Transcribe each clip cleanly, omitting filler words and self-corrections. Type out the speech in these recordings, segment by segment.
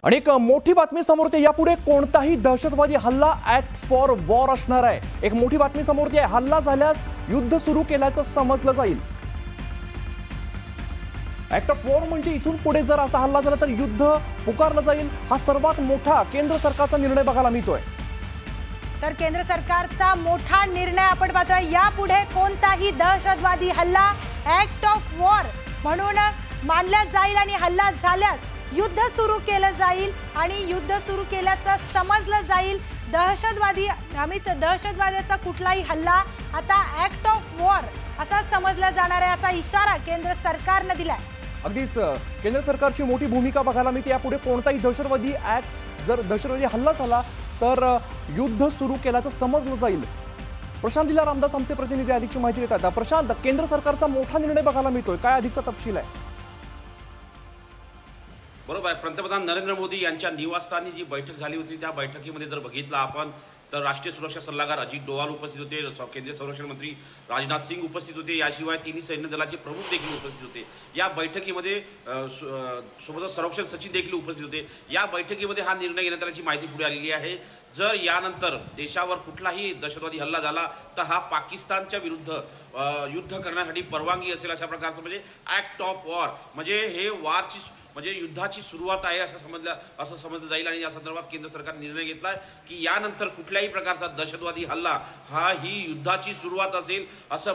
आणि एक मोठी बातमी समोर येते, यापुढे कोणताही दहशतवादी हल्ला ऍक्ट फॉर वॉर असणार आहे। एक मोठी बातमी समोर येते, हल्ला झाल्यास युद्ध सुरू केल्याचं समजलं जाईल। ऍक्ट ऑफ वॉर म्हणजे इथून पुढे जर असा हल्ला झाला तर युद्ध पुकारलं जाईल। हा सर्वात मोठा केंद्र सरकारचा निर्णय बघायला मिळतोय। तर केंद्र सरकारचा मोठा निर्णय आपण पाहतोय, यापुढे कोणताही दहशतवादी हल्ला ऍक्ट ऑफ वॉर म्हणून मानला जाईल आणि हल्ला झाल्यास युद्ध सुरू केलं जाईल आणि युद्ध सुरू केल्याचं समजलं जाईल। दहशतवाद्याचा कुठलाही हल्ला आता ऍक्ट ऑफ वॉर असा समजला जाणार आहे, असा इशारा केंद्र सरकारने दिलाय। अगदीच केंद्र सरकारची मोठी भूमिका बघायला मिळते। यापुढे कोणताही दहशतवादी ऍक्ट जर दहशतवादी हल्ला झाला तर युद्ध सुरू केल्याचं समजलं जाईल। प्रशांत दिला रामदास आमचे प्रतिनिधी अधिकची माहिती देतात। प्रशांत, केंद्र सरकारचा मोठा निर्णय बघायला मिळतोय, काय अधिकचा तपशील आहे? बरोबर आहे। पंतप्रधान नरेंद्र मोदी यांच्या निवासस्थानी जी बैठक झाली होती त्या बैठकीमध्ये जर बघितलं आपण तर राष्ट्रीय सुरक्षा सल्लागार अजित डोवाल उपस्थित होते, केंद्रीय संरक्षण मंत्री राजनाथ सिंह उपस्थित होते, याशिवाय तिन्ही सैन्य दलाचे प्रमुख देखील उपस्थित होते। या बैठकीमध्ये सोबतच संरक्षण सचिव देखील उपस्थित होते। या बैठकीमध्ये हा निर्णय घेण्यात आल्याची माहिती पुढे आलेली आहे। जर यानंतर देशावर कुठलाही दहशतवादी हल्ला झाला तर हा पाकिस्तानच्या विरुद्ध युद्ध करण्यासाठी परवानगी असेल, अशा प्रकारचं म्हणजे ऍक्ट ऑफ वॉर म्हणजे हे वॉरची म्हणजे युद्धाची सुरुवात आहे असं समजलं जाईल। आणि या संदर्भात केंद्र सरकारने निर्णय घेतलाय की यानंतर कुठल्याही प्रकारचा दहशतवादी हल्ला ही युद्धाची सुरुवात असेल असं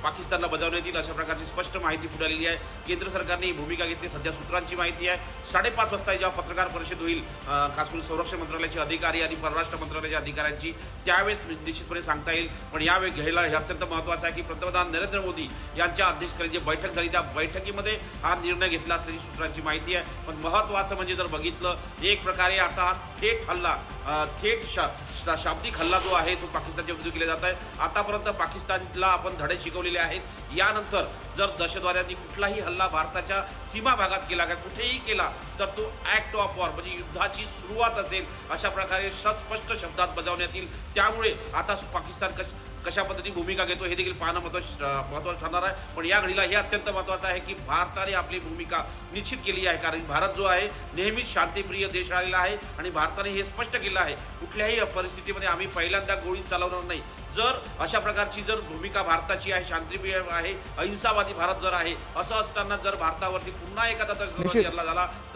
पाकिस्तानला बजावण्यात येईल, अशा प्रकारची स्पष्ट माहिती पुढे आलेली आहे। केंद्र सरकारने ही भूमिका घेतली। सध्या सूत्रांची माहिती आहे 5:30 वाजता जेव्हा पत्रकार परिषद होईल खास करून संरक्षण मंत्रालयाचे अधिकारी आणि परराष्ट्र मंत्रालयाच्या अधिकाऱ्यांची, त्यावेळेस निश्चितपणे सांगता येईल। पण यावेळी घ्यायला हे अत्यंत महत्त्वाचं आहे की पंतप्रधान नरेंद्र मोदी यांच्या अध्यक्षतेखाली जी बैठक झाली त्या बैठकीमध्ये हा निर्णय घेतला असल्याची सूत्रांची माहिती आहे। पण महत्त्वाचं म्हणजे जर बघितलं एक प्रकारे आता थेट हल्ला शाब्दिक हल्ला जो आहे तो पाकिस्तानच्या विरुद्ध केला जात आहे। आतापर्यंत पाकिस्तानला आपण धडे शिकवलेले आहेत। यानंतर जर दहशतवाद्यांनी कुठलाही हल्ला भारताच्या सीमा भागात केला का कुठेही केला तर तो ऍक्ट ऑफ वॉर म्हणजे युद्धाची सुरुवात असेल, अशा प्रकारे स्पष्ट शब्दात बजावण्यात येईल। त्यामुळे आता पाकिस्तान कशा पद्धतीने भूमिका घेतो हे देखील पाहणं महत्त्वाचं ठरणार आहे। पण या घडीला हे अत्यंत महत्त्वाचं आहे की भारताने आपली भूमिका निश्चित केली आहे, कारण भारत जो आहे नेहमीच शांतिप्रिय देश राहिलेला आहे आणि भारताने हे स्पष्ट केलं आहे कुठल्याही परिस्थितीमध्ये आम्ही पहिल्यांदा गोळी चालवणार नाही। जर अशा प्रकारची जर भूमिका भारताची आहे, शांतिप्रिय आहे, अहिंसावादी भारत जर आहे, असं असताना जर भारतावरती पुन्हा एखादा दहशतवादी हल्ला झाला तर